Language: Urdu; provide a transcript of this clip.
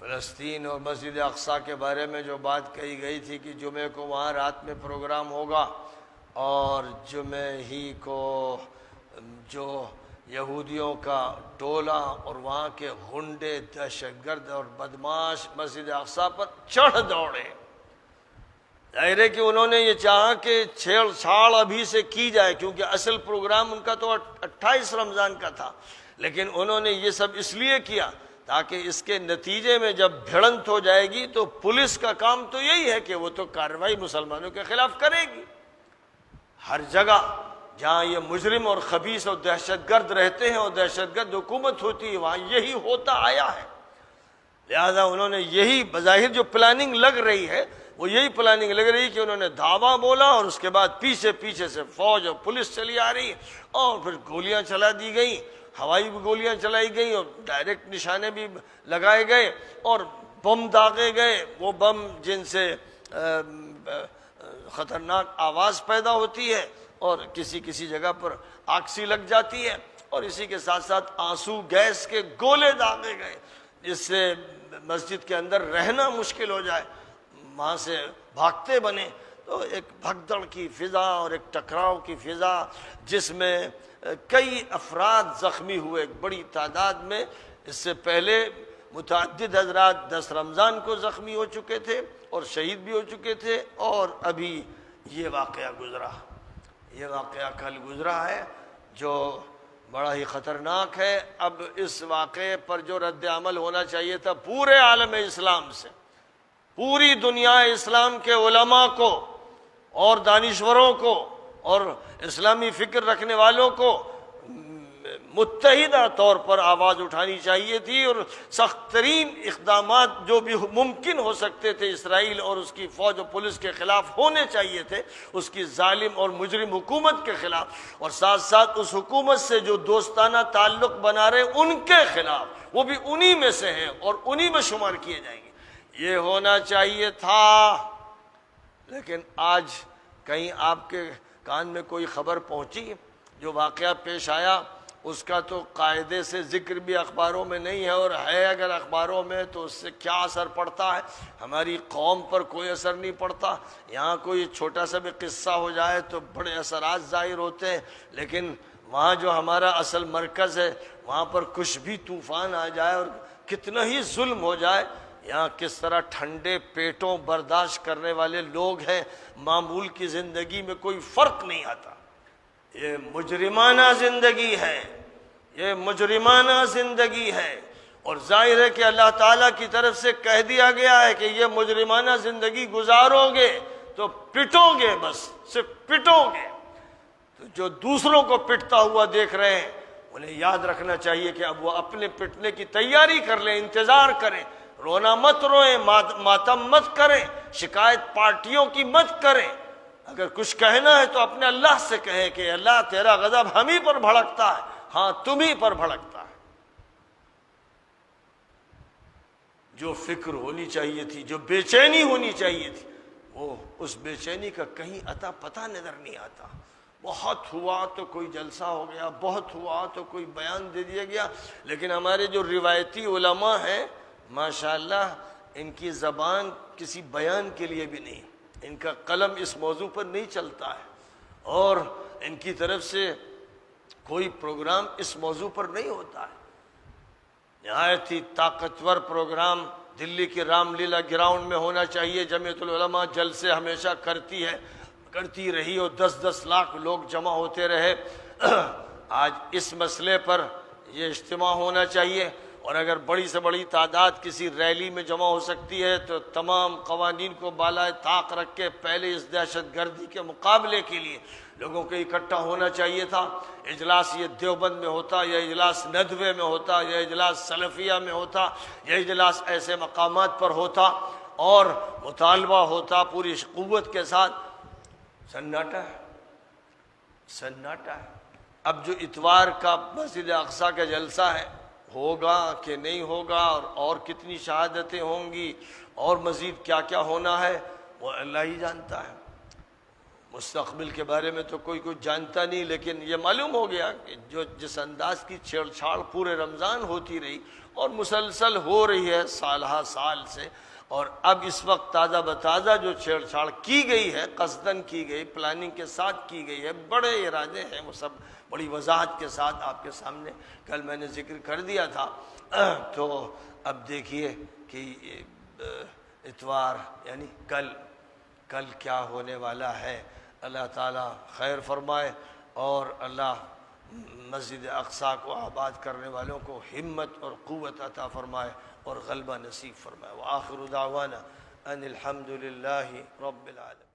فلسطین اور مسجد اقصیٰ کے بارے میں جو بات کہی گئی تھی کہ جمعے کو وہاں رات میں پروگرام ہوگا، اور جمعے ہی کو جو یہودیوں کا ٹولہ اور وہاں کے غنڈے، دہشت گرد اور بدماش مسجد اقصیٰ پر چڑھ دوڑے۔ ظاہر ہے کہ انہوں نے یہ چاہا کہ چھیڑ چھاڑ ابھی سے کی جائے، کیونکہ اصل پروگرام ان کا تو 28 رمضان کا تھا، لیکن انہوں نے یہ سب اس لیے کیا تاکہ اس کے نتیجے میں جب بھڑنت ہو جائے گی تو پولیس کا کام تو یہی ہے کہ وہ تو کارروائی مسلمانوں کے خلاف کرے گی۔ ہر جگہ جہاں یہ مجرم اور خبیث اور دہشت گرد رہتے ہیں اور دہشت گرد حکومت ہوتی ہے، وہاں یہی ہوتا آیا ہے۔ لہذا انہوں نے یہی بظاہر جو پلاننگ لگ رہی ہے، وہ یہی پلاننگ لگ رہی کہ انہوں نے دھاوا بولا اور اس کے بعد پیچھے سے فوج اور پولیس چلی آ رہی، اور پھر گولیاں چلا دی گئیں، ہوائی بھی گولیاں چلائی گئیں اور ڈائریکٹ نشانے بھی لگائے گئے، اور بم داغے گئے، وہ بم جن سے خطرناک آواز پیدا ہوتی ہے اور کسی جگہ پر آگ سی لگ جاتی ہے، اور اسی کے ساتھ ساتھ آنسو گیس کے گولے داغے گئے جس سے مسجد کے اندر رہنا مشکل ہو جائے، وہاں سے بھاگتے بنے۔ تو ایک بھگدڑ کی فضا اور ایک ٹکراؤ کی فضا جس میں کئی افراد زخمی ہوئے، ایک بڑی تعداد میں۔ اس سے پہلے متعدد حضرات 10 رمضان کو زخمی ہو چکے تھے اور شہید بھی ہو چکے تھے، اور ابھی یہ واقعہ کل گزرا ہے جو بڑا ہی خطرناک ہے۔ اب اس واقعے پر جو رد عمل ہونا چاہیے تھا پورے عالم اسلام سے، پوری دنیا اسلام کے علماء کو اور دانشوروں کو اور اسلامی فکر رکھنے والوں کو متحدہ طور پر آواز اٹھانی چاہیے تھی، اور سخت ترین اقدامات جو بھی ممکن ہو سکتے تھے اسرائیل اور اس کی فوج و پولیس کے خلاف ہونے چاہیے تھے، اس کی ظالم اور مجرم حکومت کے خلاف، اور ساتھ ساتھ اس حکومت سے جو دوستانہ تعلق بنا رہے ان کے خلاف، وہ بھی انہی میں سے ہیں اور انہی میں شمار کیے جائیں گے۔ یہ ہونا چاہیے تھا، لیکن آج کہیں آپ کے کان میں کوئی خبر پہنچی؟ جو واقعہ پیش آیا اس کا تو قاعدے سے ذکر بھی اخباروں میں نہیں ہے، اور ہے اگر اخباروں میں تو اس سے کیا اثر پڑتا ہے؟ ہماری قوم پر کوئی اثر نہیں پڑتا۔ یہاں کوئی چھوٹا سا بھی قصہ ہو جائے تو بڑے اثرات ظاہر ہوتے ہیں، لیکن وہاں جو ہمارا اصل مرکز ہے وہاں پر کچھ بھی طوفان آ جائے اور کتنا ہی ظلم ہو جائے، یہاں کس طرح ٹھنڈے پیٹوں برداشت کرنے والے لوگ ہیں، معمول کی زندگی میں کوئی فرق نہیں آتا۔ یہ مجرمانہ زندگی ہے، یہ مجرمانہ زندگی ہے، اور ظاہر ہے کہ اللہ تعالیٰ کی طرف سے کہہ دیا گیا ہے کہ یہ مجرمانہ زندگی گزارو گے تو پٹو گے، بس صرف پٹو گے۔ تو جو دوسروں کو پٹتا ہوا دیکھ رہے ہیں انہیں یاد رکھنا چاہیے کہ اب وہ اپنے پٹنے کی تیاری کر لیں، انتظار کریں، رونا مت روئیں، ماتم مت کریں، شکایت پارٹیوں کی مت کریں۔ اگر کچھ کہنا ہے تو اپنے اللہ سے کہیں کہ اللہ تیرا غضب ہم ہی پر بھڑکتا ہے، ہاں تم ہی پر بھڑکتا ہے۔ جو فکر ہونی چاہیے تھی، جو بے چینی ہونی چاہیے تھی، وہ اس بے چینی کا کہیں اتا پتہ نظر نہیں آتا۔ بہت ہوا تو کوئی جلسہ ہو گیا، بہت ہوا تو کوئی بیان دے دیا گیا، لیکن ہمارے جو روایتی علماء ہیں ماشاءاللہ ان کی زبان کسی بیان کے لیے بھی نہیں، ان کا قلم اس موضوع پر نہیں چلتا ہے، اور ان کی طرف سے کوئی پروگرام اس موضوع پر نہیں ہوتا ہے۔ نہایت ہی طاقتور پروگرام دلی کے رام لیلا گراؤنڈ میں ہونا چاہیے۔ جمعیت العلماء جلسے ہمیشہ کرتی رہی اور 10-10 لاکھ لوگ جمع ہوتے رہے۔ آج اس مسئلے پر یہ اجتماع ہونا چاہیے، اور اگر بڑی سے بڑی تعداد کسی ریلی میں جمع ہو سکتی ہے تو تمام قوانین کو بالائے طاق رکھ کے پہلے اس دہشت گردی کے مقابلے کے لیے لوگوں کو اکٹھا ہونا چاہیے تھا۔ اجلاس یہ دیوبند میں ہوتا، یا اجلاس ندوے میں ہوتا، یا اجلاس سلفیہ میں ہوتا، یا اجلاس ایسے مقامات پر ہوتا اور مطالبہ ہوتا پوری قوت کے ساتھ۔ سناٹا ہے۔ اب جو اتوار کا مسجد اقصیٰ کا جلسہ ہے، ہوگا کہ نہیں ہوگا، اور کتنی شہادتیں ہوں گی، اور مزید کیا کیا ہونا ہے، وہ اللہ ہی جانتا ہے۔ مستقبل کے بارے میں تو کوئی جانتا نہیں، لیکن یہ معلوم ہو گیا کہ جس انداز کی چھیڑ چھاڑ پورے رمضان ہوتی رہی اور مسلسل ہو رہی ہے سالہ سال سے، اور اب اس وقت تازہ بتازہ جو چھیڑ چھاڑ کی گئی ہے، قصدن کی گئی، پلاننگ کے ساتھ کی گئی ہے، بڑے ارادے ہیں، وہ سب بڑی وضاحت کے ساتھ آپ کے سامنے کل میں نے ذکر کر دیا تھا۔ تو اب دیکھیے کہ اتوار یعنی کل کیا ہونے والا ہے۔ اللہ تعالیٰ خیر فرمائے اور اللہ مسجد اقصیٰ کو آباد کرنے والوں کو ہمت اور قوت عطا فرمائے اور غلبہ نصیب فرمائے۔ وآخر دعوانا ان الحمد للہ رب العالمین۔